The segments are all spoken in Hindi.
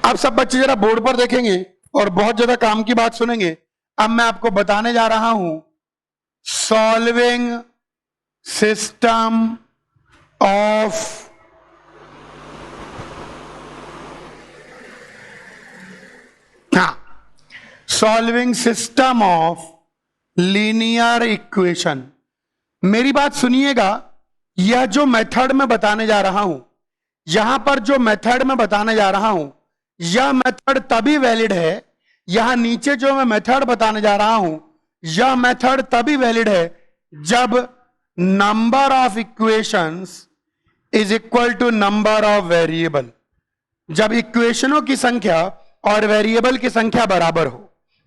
आप सब बच्चे जरा बोर्ड पर देखेंगे और बहुत ज्यादा काम की बात सुनेंगे। अब मैं आपको बताने जा रहा हूं solving system of solving system of linear equation. मेरी बात सुनिएगा, यह जो मेथड मैं बताने जा रहा हूं, यहां पर जो मेथड मैं बताने जा रहा हूं, यह मेथड तभी वैलिड है, यहां नीचे जो मैं मेथड बताने जा रहा हूं, यह मेथड तभी वैलिड है जब number of equations is equal to number of variable. जब इक्वेशनों की संख्या और वेरिएबल की संख्या बराबर हो।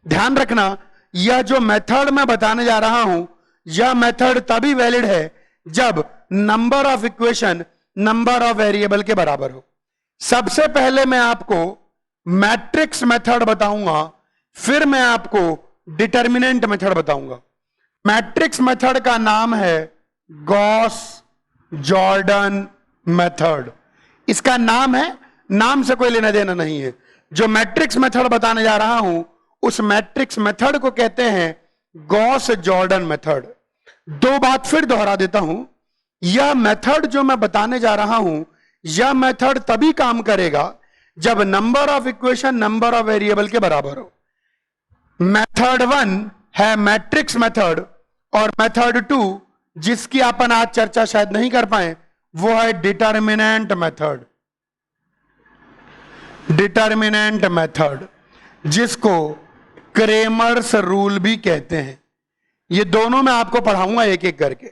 ध्यान रखना, यह जो मेथड मैं बताने जा रहा हूं, यह मेथड तभी वैलिड है जब number of equation number of variable के बराबर हो। सबसे पहले मैं आपको मैट्रिक्स मेथड बताऊंगा, फिर मैं आपको डिटर्मिनेंट मेथड बताऊंगा। मैट्रिक्स मेथड का नाम है गॉस जॉर्डन मेथड। इसका नाम है, नाम से कोई लेना देना नहीं है। जो मैट्रिक्स मेथड बताने जा रहा हूं, उस मैट्रिक्स मेथड को कहते हैं गॉस जॉर्डन मेथड। दो बात फिर दोहरा देता हूं, यह मेथड जो मैं बताने जा रहा हूं, यह मेथड तभी काम करेगा जब number of equation number of variable के बराबर हो। मेथड 1 है मैट्रिक्स मेथड, और मेथड 2 जिसकी अपन आज चर्चा शायद नहीं कर पाए, वो है डिटर्मिनेंट मेथड। डिटर्मिनेंट मेथड जिसको क्रेमर्स रूल भी कहते हैं। ये दोनों मैं आपको पढ़ाऊंगा एक एक करके।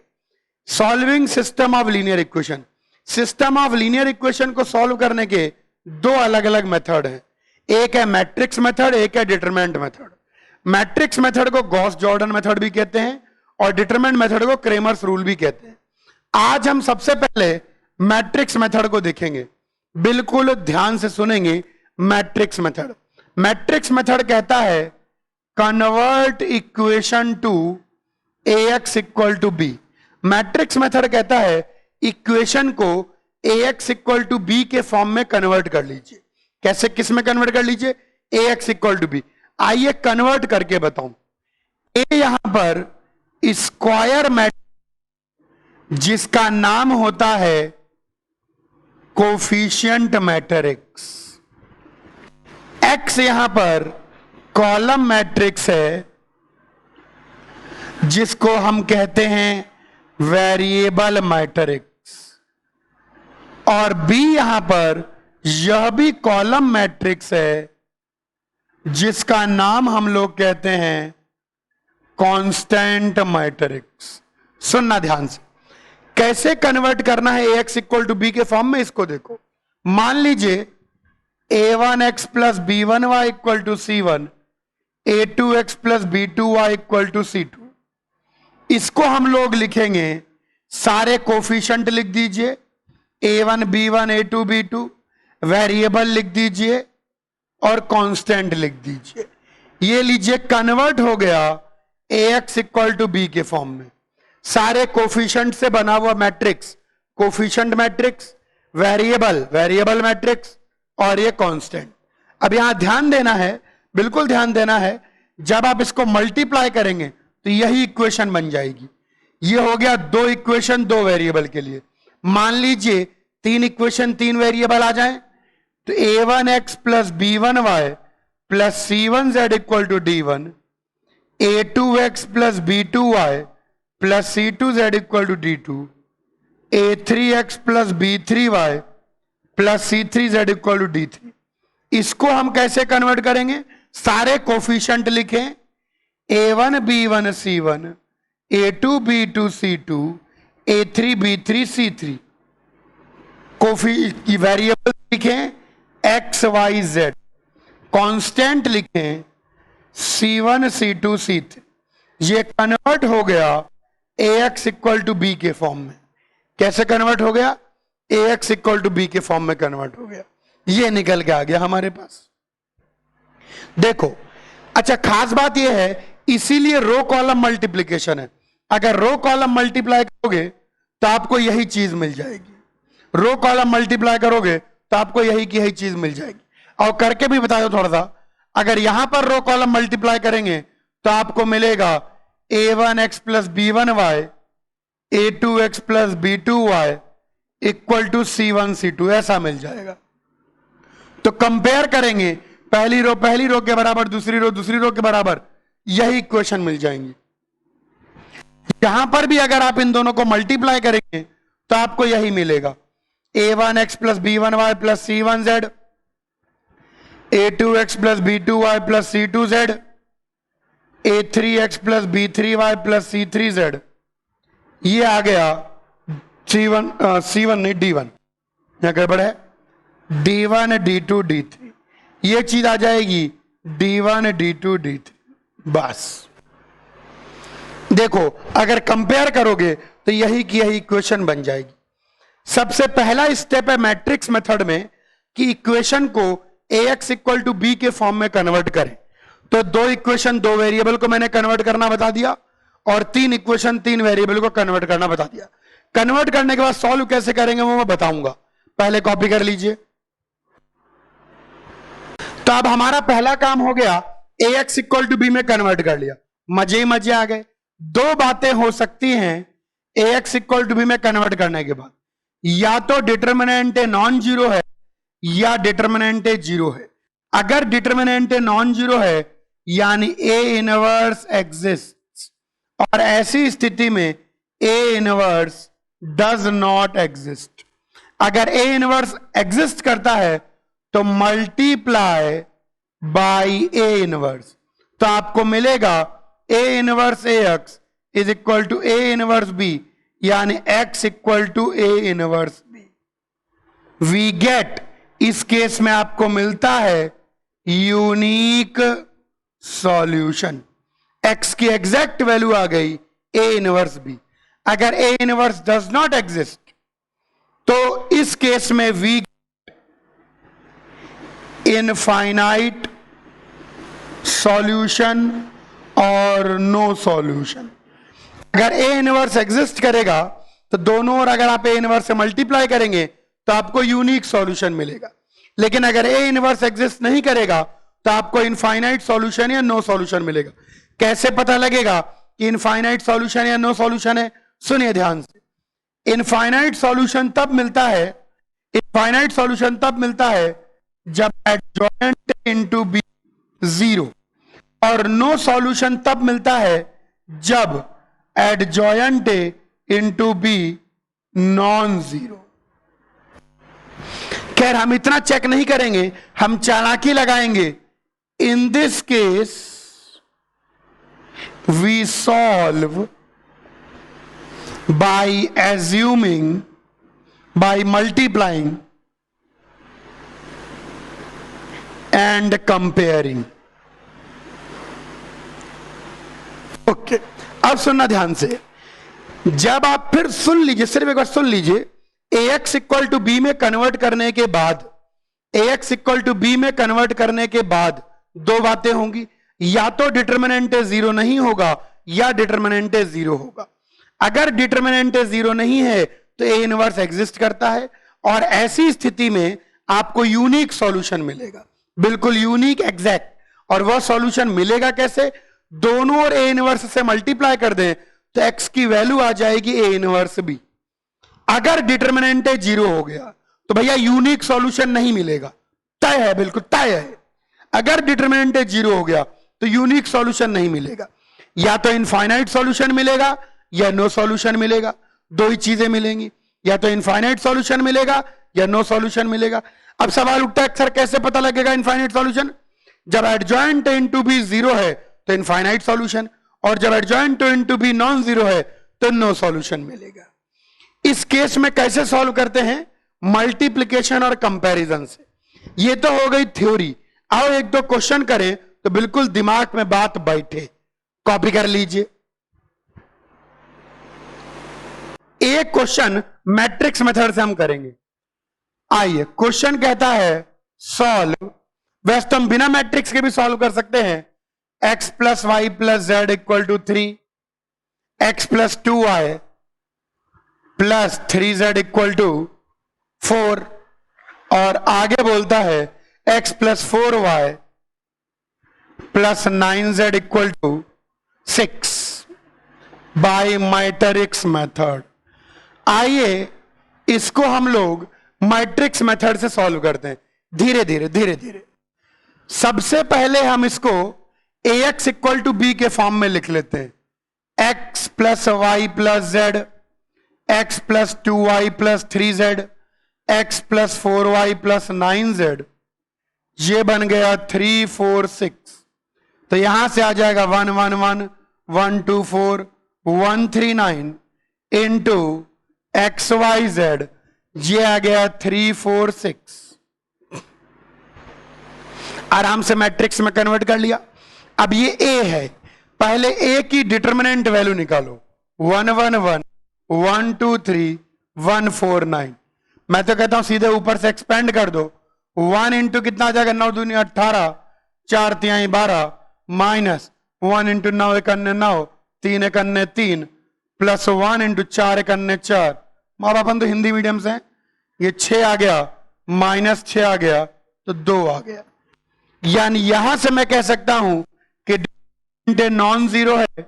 Solving system of linear equation. System of linear equation को सॉल्व करने के दो अलग अलग मेथड हैं। एक है मैट्रिक्स मेथड, एक है डिटरमिनेंट मेथड। मैट्रिक्स मेथड को गॉस जॉर्डन मेथड भी कहते हैं और डिटरमिनेंट मेथड को क्रेमर्स रूल भी कहते हैं। आज हम सबसे पहले मैट्रिक्स मेथड को देखेंगे। बिल्कुल ध्यान से सुनेंगे। मैट्रिक्स मेथड, मैट्रिक्स मेथड कहता है convert equation to ax equal to B. Matrix method कहता है इक्वेशन को ax इक्वल टू बी के फॉर्म में कन्वर्ट कर लीजिए। कैसे, किस में कन्वर्ट कर लीजिए? ax equal to B. आइए कन्वर्ट करके बताऊं। a यहां पर स्क्वायर मैट्रिक्स जिसका नाम होता है कोफिशिएंट मैट्रिक्स। x यहां पर कॉलम मैट्रिक्स है जिसको हम कहते हैं वेरिएबल मैट्रिक्स, और b यहां पर यह भी कॉलम मैट्रिक्स है जिसका नाम हम लोग कहते हैं कांस्टेंट मैट्रिक्स। सुनना ध्यान से, कैसे कन्वर्ट करना है ax इक्वल टू बी के फॉर्म में, इसको देखो। मान लीजिए a1x plus b1y equal to c1, a2x plus b2y equal to c2। इसको हम लोग लिखेंगे, सारे कोफिशिएंट लिख दीजिए, a1 b1 a2 b2, variable लिख दीजिए और कांस्टेंट लिख दीजिए। ये लीजिए कन्वर्ट हो गया ax इक्वल टू बी के फॉर्म में। सारे कोफिशिएंट से बना हुआ matrix, coefficient matrix, variable, variable matrix, और ये कांस्टेंट। अब यहां ध्यान देना है, बिल्कुल ध्यान देना है, जब आप इसको मल्टीप्लाई करेंगे तो यही इक्वेशन बन जाएगी। ये हो गया दो इक्वेशन दो वेरिएबल के लिए। मान लीजिए तीन इक्वेशन तीन वेरिएबल आ जाए, तो a1x plus b1y plus c1z equal to d1, a2x plus b2y plus c2z equal to d2, a3x plus b3y plus c3z equal to d3। इसको हम कैसे कन्वर्ट करेंगे? सारे कोफिशिएंट लिखें, a1 b1 c1, a2 b2 c2, a3 b3 c3। Variable लिखें x y z, कांस्टेंट लिखें c1 c2 c3। ये कन्वर्ट हो गया ax इक्वल टू b के फॉर्म में। कैसे कन्वर्ट हो गया? ax इक्वल टू बी के फॉर्म में कन्वर्ट हो गया। ये निकल के आ गया हमारे पास। देखो, अच्छा खास बात यह है, इसीलिए रो कॉलम मल्टीप्लिकेशन है। अगर रो कॉलम मल्टीप्लाई करोगे तो आपको यही चीज मिल जाएगी। रो कॉलम मल्टीप्लाई करोगे तो आपको यही की यही चीज मिल जाएगी। और करके भी बता दो थोड़ा सा। अगर यहां पर रो कॉलम मल्टीप्लाई करेंगे तो आपको मिलेगा a1x plus b1y a2x plus b2y equal to c1 c2, ऐसा मिल जाएगा। तो कंपेयर करेंगे, पहली रो के बराबर, दूसरी रो के बराबर, यही इक्वेशन मिल जाएंगी। यहां पर भी अगर आप इन दोनों को मल्टीप्लाई करेंगे तो आपको यही मिलेगा, a1x plus b1y plus c1z a2x plus b2y plus c2z a3x plus b3y plus c3z। ये आ गया c1 नहीं d1, यहां गड़बड़ है, d1 d2 d3, ये चीज आ जाएगी d1 d2 d3। बस देखो, अगर कंपेयर करोगे तो यही की यही इक्वेशन बन जाएगी। सबसे पहला स्टेप है मैट्रिक्स मेथड में कि इक्वेशन को ax इक्वल टू बी के फॉर्म में कन्वर्ट करें। तो दो इक्वेशन दो वेरिएबल को मैंने कन्वर्ट करना बता दिया, और तीन इक्वेशन तीन वेरिएबल को कन्वर्ट करना बता दिया। कन्वर्ट करने के बाद सॉल्व कैसे करेंगे वो मैं बताऊंगा, पहले कॉपी कर लीजिए। तो अब हमारा पहला काम हो गया, ax इक्वल टू बी में कन्वर्ट कर लिया, मजे ही मजे आ गए। दो बातें हो सकती हैं ax इक्वल टू बी में कन्वर्ट करने के बाद, या तो डिटर्मिनेंट नॉन जीरो है या डिटर्मिनेंट जीरो है। अगर डिटर्मिनेंट नॉन जीरो है यानी a इनवर्स एग्जिस्ट, और ऐसी स्थिति में a inverse does not exist. अगर a इनवर्स एग्जिस्ट करता है तो मल्टीप्लाई बाय a इनवर्स, तो आपको मिलेगा a inverse ax is equal to a inverse b, यानी x equal to a inverse b। We get, इस केस में आपको मिलता है यूनिक सॉल्यूशन। x की एग्जैक्ट वैल्यू आ गई a इनवर्स b। अगर a inverse does not exist तो इस केस में वी इनफाइनाइट सॉल्यूशन और नो सॉल्यूशन। अगर a इनवर्स एग्जिस्ट करेगा तो दोनों ओर अगर आप a इनवर्स से मल्टीप्लाई करेंगे तो आपको यूनिक सॉल्यूशन मिलेगा। लेकिन अगर a इनवर्स एग्जिस्ट नहीं करेगा तो आपको इनफाइनाइट सॉल्यूशन या नो सॉल्यूशन मिलेगा। कैसे पता लगेगा कि इनफाइनाइट सॉल्यूशन या नो सॉल्यूशन है? सुनिए ध्यान से। इनफाइनाइट सॉल्यूशन तब मिलता है जब एडजॉइंट इनटू बी जीरो, और नो सॉल्यूशन तब मिलता है जब adjoint into B non zero. खैर हम इतना चेक नहीं करेंगे, हम चालाकी लगाएंगे। In this case we solve by assuming, by multiplying and comparing. Okay, अब सुनना ध्यान से। जब आप फिर सुन लीजिए, सिर्फ एक बार सुन लीजिए, ax इक्वल टू बी में कन्वर्ट करने के बाद, ax इक्वल टू बी में कन्वर्ट करने के बाद दो बातें होंगी, या तो डिटर्मिनेंट जीरो नहीं होगा या डिटर्मिनेंट जीरो होगा। अगर डिटर्मिनेंट जीरो नहीं है तो a इनवर्स एग्जिस्ट करता है, और ऐसी स्थिति में आपको यूनिक सॉल्यूशन मिलेगा, बिल्कुल यूनिक, एग्जैक्ट। और वह सॉल्यूशन मिलेगा कैसे? दोनों और a इनवर्स से मल्टीप्लाई कर दें तो x की वैल्यू आ जाएगी a इनवर्स b। अगर डिटर्मिनेंट जीरो हो गया तो भैया यूनिक सॉल्यूशन नहीं मिलेगा, तय है, बिल्कुल तय है। अगर डिटर्मिनेंट जीरो हो गया तो यूनिक सॉल्यूशन नहीं मिलेगा, या तो इनफाइनाइट सॉल्यूशन मिलेगा या नो सॉल्यूशन मिलेगा। दो ही चीजें मिलेंगी, या तो इनफाइनाइट सॉल्यूशन मिलेगा या नो सॉल्यूशन मिलेगा। अब सवाल उठता है सर कैसे पता लगेगा इनफाइनाइट सॉल्यूशन? जब एडजॉइंट इनटू बी जीरो है तो इनफाइनाइट सॉल्यूशन, और जब adjoint into B non zero है तो नो सॉल्यूशन मिलेगा। इस केस में कैसे सॉल्व करते हैं? मल्टीप्लिकेशन और कंपैरिजन से। ये तो हो गई थ्योरी। आओ एक दो क्वेश्चन करें तो बिल्कुल दिमाग में बात बैठे। कॉपी कर लीजिए। एक क्वेश्चन मैट्रिक्स मेथड से हम करेंगे। आइए, क्वेश्चन कहता है सॉल्व, वैसे तो हम बिना मैट्रिक्स के भी सॉल्व कर सकते हैं। x plus Y plus Z equal to 3, x plus 2y plus 3z equal to 4, और आगे बोलता है x plus 4y plus 9z equal to 6 by matrix method. आइए इसको हम लोग मैट्रिक्स मेथड से सॉल्व करते हैं, धीरे धीरे धीरे धीरे। सबसे पहले हम इसको ax इक्वल टू बी के फॉर्म में लिख लेते हैं। x plus Y plus Z, x plus 2y plus 3z, x plus 4y plus 9z, ये बन गया 3 4 6। तो यहां से आ जाएगा 1 1 1 1 2 4 1 3 9 इंटू एक्स वाई जेड, ये आ गया 3 4 6। आराम से मैट्रिक्स में कन्वर्ट कर लिया। अब ये a है, पहले a की डिटर्मिनेंट वैल्यू निकालो। 1 1 1 1 2 3 1 4 9। मैं तो कहता हूं सीधे ऊपर से एक्सपेंड कर दो। 1 इंटू कितना आ जाएगा, 9 दूनी 18, 4 तिहाई 12, माइनस 1 इंटू 9 एक अन्य 9, 3 एक अन्य 3, प्लस 1 इंटू 4 एक अन्य 4। माँ बाप तो हिंदी मीडियम से, ये 6 आ गया, माइनस 6 आ गया, तो 2 आ गया। यानी यहां से मैं कह सकता हूं कि नॉन जीरो है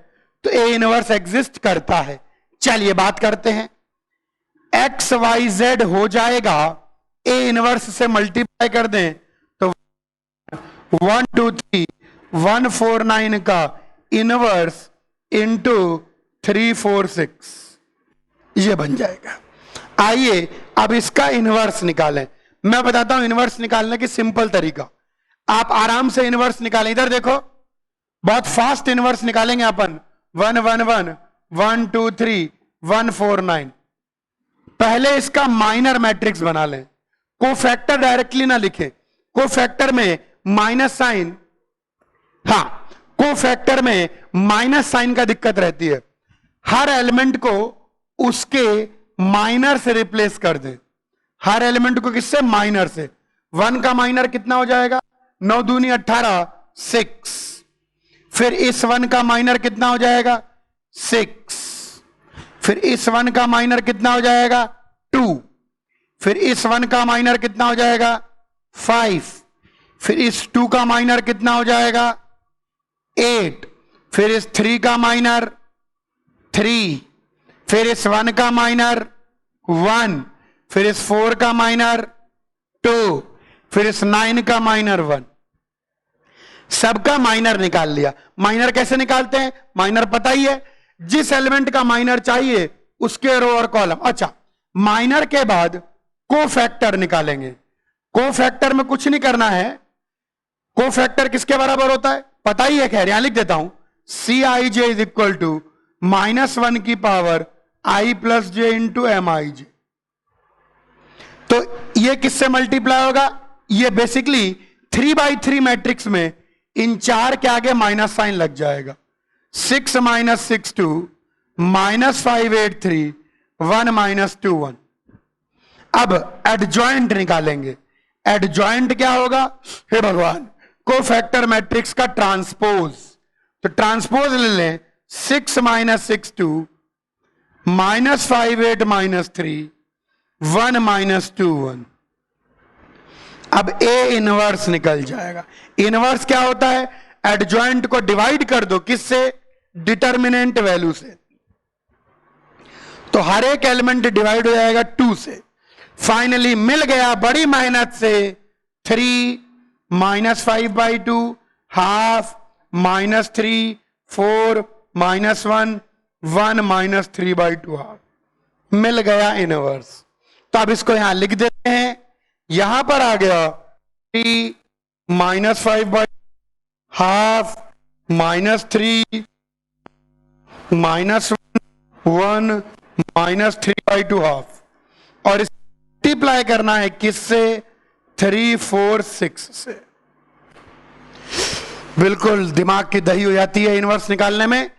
तो ए इनवर्स एग्जिस्ट करता है। चलिए बात करते हैं। एक्स वाई जेड हो जाएगा, ए इनवर्स से मल्टीप्लाई कर दें तो 1 2 3 1 4 9 का इनवर्स इंटू 3 4 6, ये बन जाएगा। आइए अब इसका इनवर्स निकालें। मैं बताता हूं इनवर्स निकालने की सिंपल तरीका। आप आराम से इनवर्स निकालें। इधर देखो, बहुत फास्ट इनवर्स निकालेंगे अपन। 1 1 1 1 2 3 1 4 9। पहले इसका माइनर मैट्रिक्स बना लें। कोफैक्टर डायरेक्टली ना लिखे, कोफैक्टर में माइनस साइन, हाँ कोफैक्टर में माइनस साइन का दिक्कत रहती है। हर एलिमेंट को उसके माइनर से रिप्लेस कर दे। हर एलिमेंट को किससे, माइनर से। 1 का माइनर कितना हो जाएगा, 9 दूनी 18 6। फिर इस 1 का माइनर कितना हो जाएगा, 6। फिर इस 1 का माइनर कितना हो जाएगा, 2। फिर इस 1 का माइनर कितना हो जाएगा, 5। फिर इस 2 का माइनर कितना हो जाएगा, 8। फिर इस 3 का माइनर 3। फिर इस 1 का माइनर 1। फिर इस 4 का माइनर 2। फिर इस 9 का माइनर 1। सबका माइनर निकाल लिया। माइनर कैसे निकालते हैं, माइनर पता ही है, जिस एलिमेंट का माइनर चाहिए उसके रो और कॉलम। अच्छा, माइनर के बाद कोफैक्टर निकालेंगे। कोफैक्टर में कुछ नहीं करना है। कोफैक्टर किसके बराबर होता है पता ही है, खैर यहां लिख देता हूं। सी आई जे इज इक्वल टू -1 की पावर आई प्लस जे इंटू एम आई जे। तो ये किससे मल्टीप्लाई होगा, ये बेसिकली 3/3 मैट्रिक्स में इन 4 के आगे माइनस साइन लग जाएगा। 6 - 6 2 -5 8 3 1 - 2 1। अब एडजॉइंट निकालेंगे। एडजॉइंट क्या होगा, हे भगवान, कोफैक्टर मैट्रिक्स का ट्रांसपोज। तो ट्रांसपोज ले लें। 6 - 6 2 -5 8 -3 1 - 2 1। अब ए इनवर्स निकल जाएगा। इनवर्स क्या होता है, एडजॉइंट को डिवाइड कर दो, किससे, डिटर्मिनेंट वैल्यू से। तो हर एक एलिमेंट डिवाइड हो जाएगा 2 से। फाइनली मिल गया बड़ी मेहनत से 3 -5/2 हाफ -3 4 -1 1 -3/2 हाफ, मिल गया इनवर्स। तो अब इसको यहां लिख देते हैं। यहां पर आ गया 3 -5/2 हाफ -3 -1 -3/2 हाफ, और इस मल्टीप्लाई करना है किससे, 3 4 6 से। बिल्कुल दिमाग की दही हो जाती है इनवर्स निकालने में,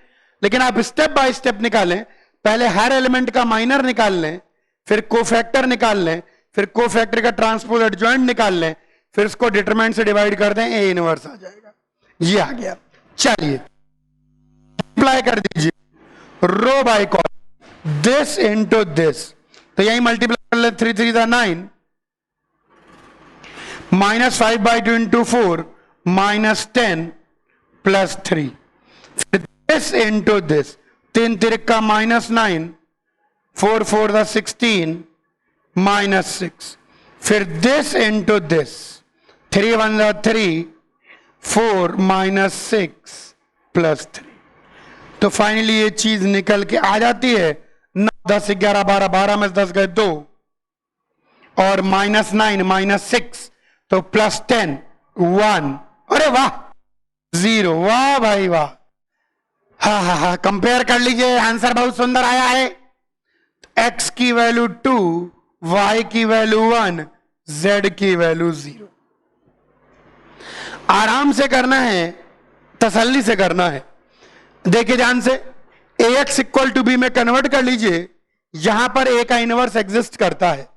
लेकिन आप स्टेप बाय स्टेप निकालें। पहले हर एलिमेंट का माइनर निकाल लें, फिर कोफैक्टर निकाल लें, फिर कोफैक्टर का ट्रांसपोज एडजॉइंट निकाल लें, फिर इसको डिटरमिनेंट से डिवाइड कर दें, ए इनवर्स आ जाएगा। ये आ गया। चलिए मल्टीप्लाई कर दीजिए row by column, this into this. तो यही मल्टीप्लाई कर ले, 3 3 9। -5/2 into 4 -10 plus 3. फिर this into this, 3 तिरका -9, 4 4 the 16 -6. फिर this into this, 3 1 the 3, 4 -6 plus 3. तो फाइनली ये चीज निकल के आ जाती है 9 10 11 12, 12 में 10 गए 2 और -9 -6 तो +10 1. अरे वाह 0. वाह भाई वाह. हा कंपेयर कर लीजिए, आंसर बहुत सुंदर आया है. x की वैल्यू 2, y की वैल्यू 1, z की वैल्यू 0. आराम से करना है, तसल्ली से करना है. देखिए ध्यान से, ax इक्वल टू b में कन्वर्ट कर लीजिए. यहां पर a का इनवर्स एग्जिस्ट करता है.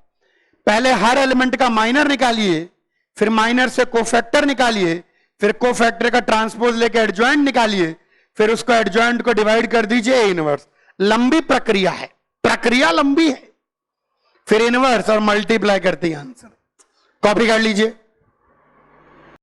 पहले हर एलिमेंट का माइनर निकालिए, फिर माइनर से कोफैक्टर निकालिए, फिर कोफैक्टर का ट्रांसपोज लेके एडजॉइंट निकालिए, फिर उसको एडजॉइंट को डिवाइड कर दीजिए ए इनवर्स. लंबी प्रक्रिया है, प्रक्रिया लंबी है. फिर इनवर्स और मल्टीप्लाई करते हैं आंसर. कॉपी कर लीजिए.